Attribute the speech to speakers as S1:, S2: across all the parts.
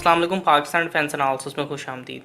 S1: अस्सलाम वालेकुम। Pakistan defence analysis में खुश आमदीद।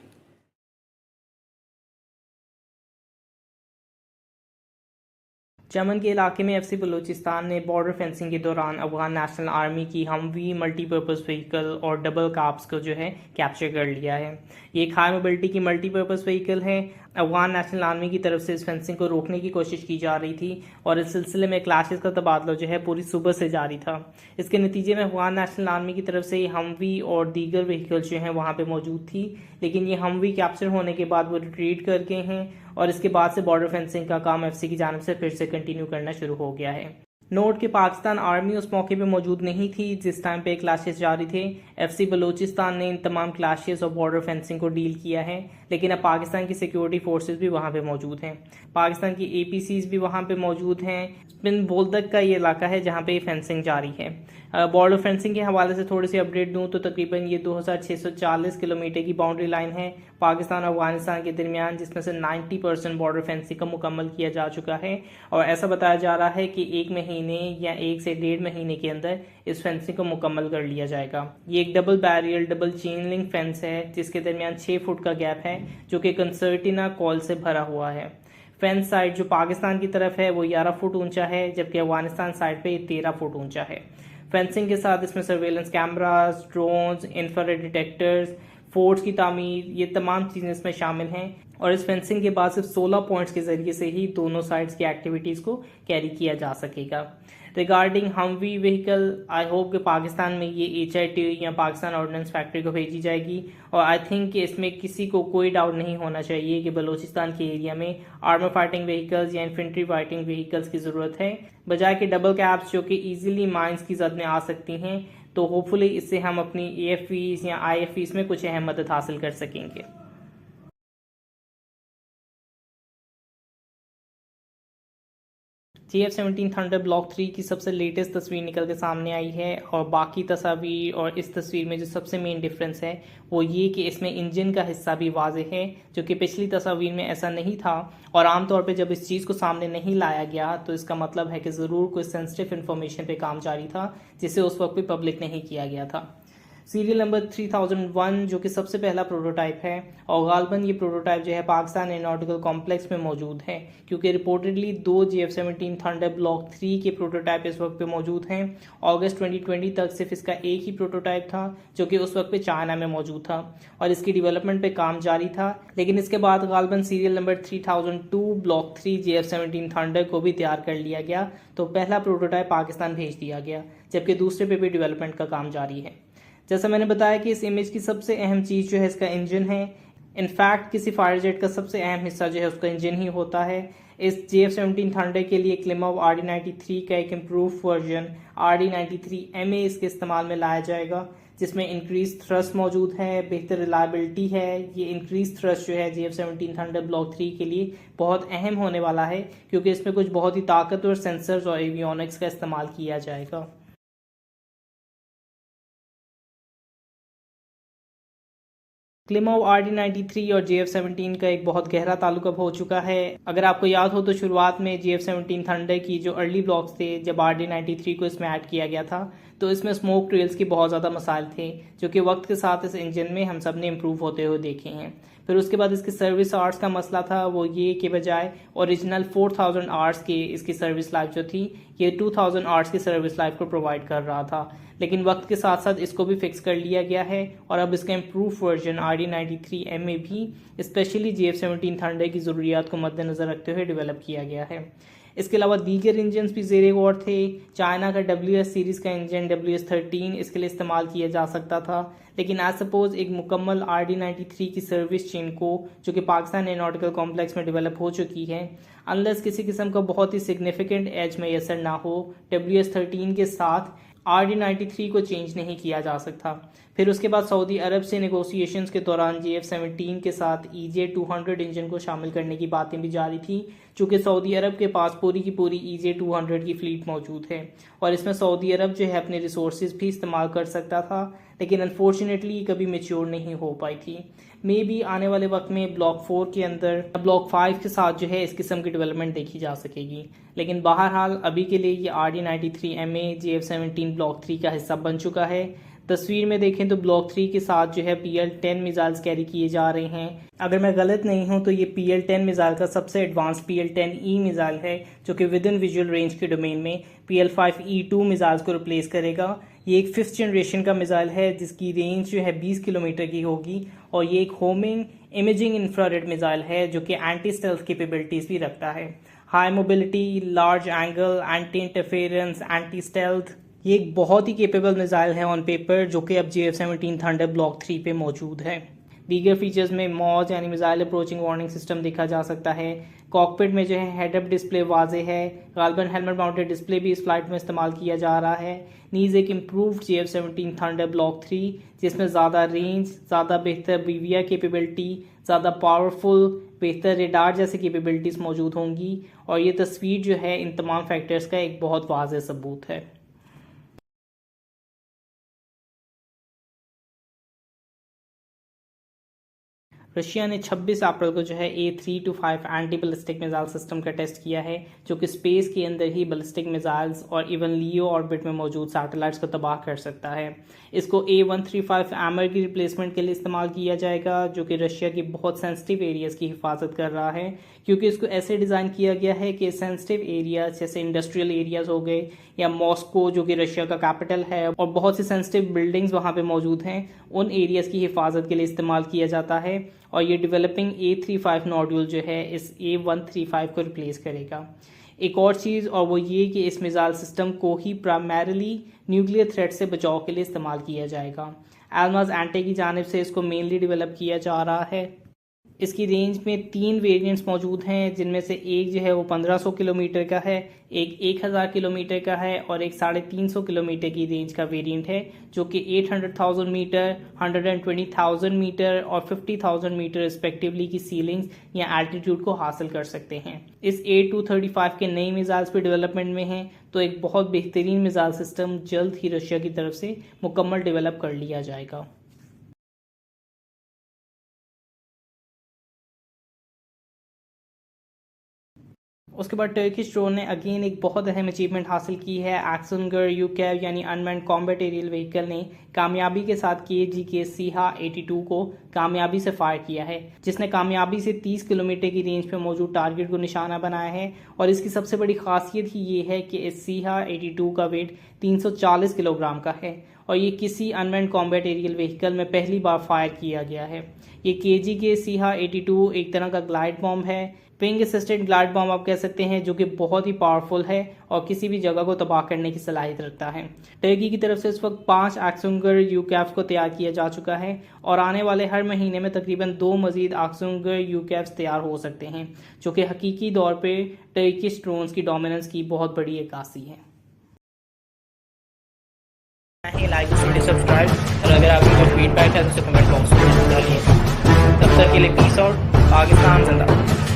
S1: चमन के इलाके में एफसी बलूचिस्तान ने बॉर्डर फेंसिंग के दौरान अफगान नेशनल आर्मी की हमवी मल्टीपर्पज़ व्हीकल और डबल काप्स को जो है कैप्चर कर लिया है। ये एक हाई मोबिलिटी की मल्टीपर्पज़ व्हीकल है। अफगान नेशनल आर्मी की तरफ से इस फेंसिंग को रोकने की कोशिश की जा रही थी और इस सिलसिले में क्लैशेस का तबादला जो है पूरी सुबह से जारी था। इसके नतीजे में अफगान नेशनल आर्मी की तरफ से हमवी और दीगर व्हीकल्स जो हैं वहाँ पे मौजूद थी, लेकिन ये हमवी कैप्चर होने के बाद वो रिट्रीट कर गए हैं और इसके बाद से बॉर्डर फेंसिंग का काम एफसी की जानिब से फिर से कंटिन्यू करना शुरू हो गया है। नोट कि पाकिस्तान आर्मी उस मौके पे मौजूद नहीं थी जिस टाइम पे क्लैशेस जारी थे। एफसी बलूचिस्तान ने इन तमाम क्लैशेस और बॉर्डर फेंसिंग को डील किया है, लेकिन अब पाकिस्तान की सिक्योरिटी फोर्सेस भी वहाँ पे मौजूद हैं। पाकिस्तान की एपीसीज भी वहाँ पे मौजूद हैं। स्पिन बोलदक का ये इलाका है जहाँ पे फेंसिंग जारी है। बॉर्डर फेंसिंग के हवाले से थोड़ी सी अपडेट दूँ तो तकरीबन ये 2640 किलोमीटर की बाउंड्री लाइन है पाकिस्तान और अफगानिस्तान के दरमियान, जिसमें से 90% बॉर्डर फेंसिंग का मुकम्मल किया जा चुका है और ऐसा बताया जा रहा है कि 1 महीने या 1 से 1.5 महीने के अंदर इस फेंसिंग को मुकम्मल कर लिया जाएगा। ये एक double barrier double chain link fence है जिसके दरमियान 6 फुट का गैप है जो कि कंसर्टिना कॉल से भरा हुआ है। फेंस साइड जो पाकिस्तान की तरफ है वो 11 फुट ऊंचा है, जबकि अफगानिस्तान साइड पे 13 फुट ऊंचा है। फेंसिंग के साथ इसमें surveillance cameras, drones, infrared detectors, forts की तामीर, ये तमाम चीज़ें इसमें शामिल हैं और इस फेंसिंग के बाद सिर्फ 16 पॉइंट्स के जरिए से ही दोनों साइड्स की एक्टिविटीज़ को कैरी किया जा सकेगा। Regarding Humvee vehicle, I hope कि पाकिस्तान में ये HIT या पाकिस्तान ऑर्डिनेंस फैक्ट्री को भेजी जाएगी और आई थिंक कि इसमें किसी को कोई डाउट नहीं होना चाहिए कि बलूचिस्तान के एरिया में आर्मर फाइटिंग व्हीकल्स या इन्फेंट्री फाइटिंग व्हीकल्स की ज़रूरत है, बजाय कि डबल कैप्स जो कि ईजिली माइंस की जद में आ सकती हैं। तो होपफुली इससे हम अपनी AFVs या IFVs में कुछ अहम मदद हासिल कर सकेंगे। JF-17 थंडर ब्लॉक 3 की सबसे लेटेस्ट तस्वीर निकल के सामने आई है और बाकी तस्वीर और इस तस्वीर में जो सबसे मेन डिफरेंस है वो ये कि इसमें इंजन का हिस्सा भी वाज़ेह है, जो कि पिछली तस्वीर में ऐसा नहीं था। और आमतौर पे जब इस चीज़ को सामने नहीं लाया गया तो इसका मतलब है कि ज़रूर कोई सेंसिटिव इन्फॉर्मेशन पे काम जारी था जिसे उस वक्त भी पब्लिक नहीं किया गया था। सीरियल नंबर 3001 जो कि सबसे पहला प्रोटोटाइप है और गालबन ये प्रोटोटाइप जो है पाकिस्तान एरोनॉटिकल कॉम्प्लेक्स में मौजूद है, क्योंकि रिपोर्टेडली 2 JF-17 थंडर ब्लॉक 3 के प्रोटोटाइप इस वक्त पे मौजूद हैं। अगस्त 2020 तक सिर्फ इसका एक ही प्रोटोटाइप था जो कि उस वक्त पे चाइना में मौजूद था और इसकी डेवलपमेंट पे काम जारी था, लेकिन इसके बाद गालबन serial number 3002 block 3 JF-17 thunder को भी तैयार कर लिया गया, तो पहला प्रोटोटाइप पाकिस्तान भेज दिया गया, जबकि दूसरे पे भी डेवलपमेंट का काम जारी है। जैसा मैंने बताया कि इस इमेज की सबसे अहम चीज़ जो है इसका इंजन है। इनफैक्ट किसी फायर जेट का सबसे अहम हिस्सा जो है उसका इंजन ही होता है। इस JF-17 थंडर के लिए क्लिमोव RD-93 का एक इम्प्रूव वर्जन RD-93MA इसके इस्तेमाल में लाया जाएगा, जिसमें इंक्रीज थ्रस्ट मौजूद है, बेहतर रिलायबिलिटी है। ये इंक्रीज थ्रस्ट जो है JF-17 थंडर ब्लॉक 3 के लिए बहुत अहम होने वाला है, क्योंकि इसमें कुछ बहुत ही ताकतवर सेंसर्स और एवियोनिक्स का इस्तेमाल किया जाएगा। क्लिमोव RD-93 और JF-17 का एक बहुत गहरा ताल्लुक अब हो चुका है। अगर आपको याद हो तो शुरुआत में JF-17 थंडर की जो अर्ली ब्लॉक्स थे, जब RD-93 को इसमें ऐड किया गया था तो इसमें स्मोक ट्रेल्स की बहुत ज़्यादा मसाइल थे, जो कि वक्त के साथ इस इंजन में हम सब ने इम्प्रूव होते हुए देखे हैं। फिर उसके बाद इसकी सर्विस आवर्स का मसला था, वो ये कि बजाय ओरिजिनल 4000 आवर्स की इसकी सर्विस लाइफ जो थी, ये 2000 आवर्स की सर्विस लाइफ को प्रोवाइड कर रहा था, लेकिन वक्त के साथ साथ इसको भी फिक्स कर लिया गया है और अब इसका इम्प्रूव वर्जन RD-93MA भी स्पेशली JF-17 थंडर की ज़रूरियात को मद्देनज़र रखते हुए डेवलप किया गया है। इसके अलावा दीगर इंजन भी ज़ेरे गौर थे। चाइना का WS सीरीज़ का इंजन WS-13 इसके लिए इस्तेमाल किया जा सकता था, लेकिन आई सपोज एक मुकम्मल RD-93 की सर्विस चेन को, जो कि पाकिस्तान एरोनॉटिकल कॉम्प्लेक्स में डेवलप हो चुकी है, अनलेस किसी किस्म का बहुत ही सिग्निफिकेंट एज मैसर ना हो, WS-13 के साथ RD-93 को चेंज नहीं किया जा सकता। फिर उसके बाद सऊदी अरब से नेगोशिएशंस के दौरान JF-17 के साथ EJ-200 इंजन को शामिल करने की बातें भी जारी थी, चूँकि सऊदी अरब के पास पूरी की पूरी EJ-200 की फ़्लीट मौजूद है और इसमें सऊदी अरब जो है अपने रिसोर्सेज भी इस्तेमाल कर सकता था, लेकिन अनफॉर्चुनेटली कभी मेच्योर नहीं हो पाई थी। मे बी आने वाले वक्त में ब्लॉक 4 के अंदर ब्लॉक 5 के साथ जो है इस किस्म की डेवलपमेंट देखी जा सकेगी, लेकिन बहरहाल अभी के लिए ये RD-93MA JF-17 ब्लॉक 3 का हिस्सा बन चुका है। तस्वीर में देखें तो ब्लॉक 3 के साथ जो है PL-10 मिसाइल्स कैरी किए जा रहे हैं। अगर मैं गलत नहीं हूं तो ये PL-10 मिसाइल का सबसे एडवांस PL-10E मिसाइल है, जो कि विद इन विजुअल रेंज के डोमेन में PL-5E2 मिसाइल्स को रिप्लेस करेगा। ये एक 5th जनरेशन का मिसाइल है जिसकी रेंज जो है 20 किलोमीटर की होगी, और ये एक होमिंग इमेजिंग इंफ्रारेड मिसाइल है जो कि एंटी स्टेल्थ कैपेबिलिटीज भी रखता है। High mobility, large angle, anti interference, anti stealth, ये एक बहुत ही केपेबल मिसाइल है ऑन पेपर, जो कि अब JF-17 थंडर ब्लॉक 3 पे मौजूद है। दीगर फीचर्स में मॉज यानी मिसाइल अप्रोचिंग वार्निंग सिस्टम देखा जा सकता है। कॉकपिट में जो है हेड अप डिस्प्ले वाजे है। गालबन हेलमेट माउंटेड डिस्प्ले भी इस फ्लाइट में इस्तेमाल किया जा रहा है। नीज एक इम्प्रूव्ड JF-17 थंडर ब्लॉक 3 जिसमें ज़्यादा रेंज, ज़्यादा बेहतर BVR कैपेबिलिटी, ज़्यादा पावरफुल, बेहतर रेडार जैसी कैपेबिलिटीज़ मौजूद होंगी, और ये तस्वीर जो है इन तमाम फैक्टर्स का एक बहुत वाज़ेह सबूत है। रशिया ने 26 अप्रैल को जो है A325 anti ballistic missile system का टेस्ट किया है, जो कि स्पेस के अंदर ही बैलिस्टिक मिसाइल्स और इवन लियो ऑर्बिट में मौजूद सैटेलाइट्स को तबाह कर सकता है। इसको A135 एमर की रिप्लेसमेंट के लिए इस्तेमाल किया जाएगा, जो कि रशिया की बहुत सेंसिटिव एरियाज की हिफाजत कर रहा है, क्योंकि इसको ऐसे डिज़ाइन किया गया है कि सेंसिटिव एरियाज जैसे इंडस्ट्रियल एरियाज हो गए, या मॉस्को जो कि रशिया का कैपिटल है और बहुत सी सेंसिटिव बिल्डिंग्स वहाँ पे मौजूद हैं, उन एरियाज की हिफाजत के लिए इस्तेमाल किया जाता है। और ये डेवलपिंग A35 नॉड्यूल जो है इस A135 को रिप्लेस करेगा। एक और चीज़, और वो ये कि इस मिसाइल सिस्टम को ही प्राइमरीली न्यूक्लियर थ्रेट से बचाव के लिए इस्तेमाल किया जाएगा। एलमाज एंटे की जानिब से इसको मेनली डेवलप किया जा रहा है। इसकी रेंज में 3 वेरिएंट्स मौजूद हैं, जिनमें से एक जो है वो 1500 किलोमीटर का है, एक 1000 किलोमीटर का है, और एक 350 किलोमीटर की रेंज का वेरिएंट है, जो कि 800,000 मीटर, 120,000 मीटर और 50,000 मीटर रिस्पेक्टिवली की सीलिंग्स या एल्टीट्यूड को हासिल कर सकते हैं। इस A235 के नई मिसाइल्स पे डेवलपमेंट में हैं, तो एक बहुत बेहतरीन मिसाइल सिस्टम जल्द ही रशिया की तरफ से मुकम्मल डेवलप कर लिया जाएगा। उसके बाद टर्किश ड्रोन ने अगेन एक बहुत अहम अचीवमेंट हासिल की है। एक्सुंगर यूकैव यानी अनमैन्ड कॉम्बैट एरियल व्हीकल ने कामयाबी के साथ KG के SIHA-82 को कामयाबी से फायर किया है, जिसने कामयाबी से 30 किलोमीटर की रेंज पे मौजूद टारगेट को निशाना बनाया है। और इसकी सबसे बड़ी खासियत ही ये है कि इस SIHA-82 का वेट 340 किलोग्राम का है, और ये किसी अनमैन्ड कॉम्बैट एरियल व्हीकल में पहली बार फायर किया गया है। ये KG के SIHA-82 एक तरह का ग्लाइड बॉम्ब है, विंग असिस्टेड ग्लाइड बॉम्ब आप कह सकते हैं, जो कि बहुत ही पावरफुल है और किसी भी जगह को तबाह करने की सलाहियत रखता है। टर्की की तरफ से इस वक्त 5 एक्सुंगर यूकैफ्स को तैयार किया जा चुका है, और आने वाले हर महीने में तकरीबन 2 मजीद एक्सुंगर यूकैफ्स तैयार हो सकते हैं, जो कि हकीकी तौर पर टर्किश ड्रोन्स की डोमिनेंस की बहुत बड़ी अक्कासी है। लाइक सब्सक्राइब, और अगर आपकी कोई फीडबैक है तो उसे कमेंट बॉक्स में डालिए। तब तक के लिए पीस आउट, पाकिस्तान जिंदाबाद।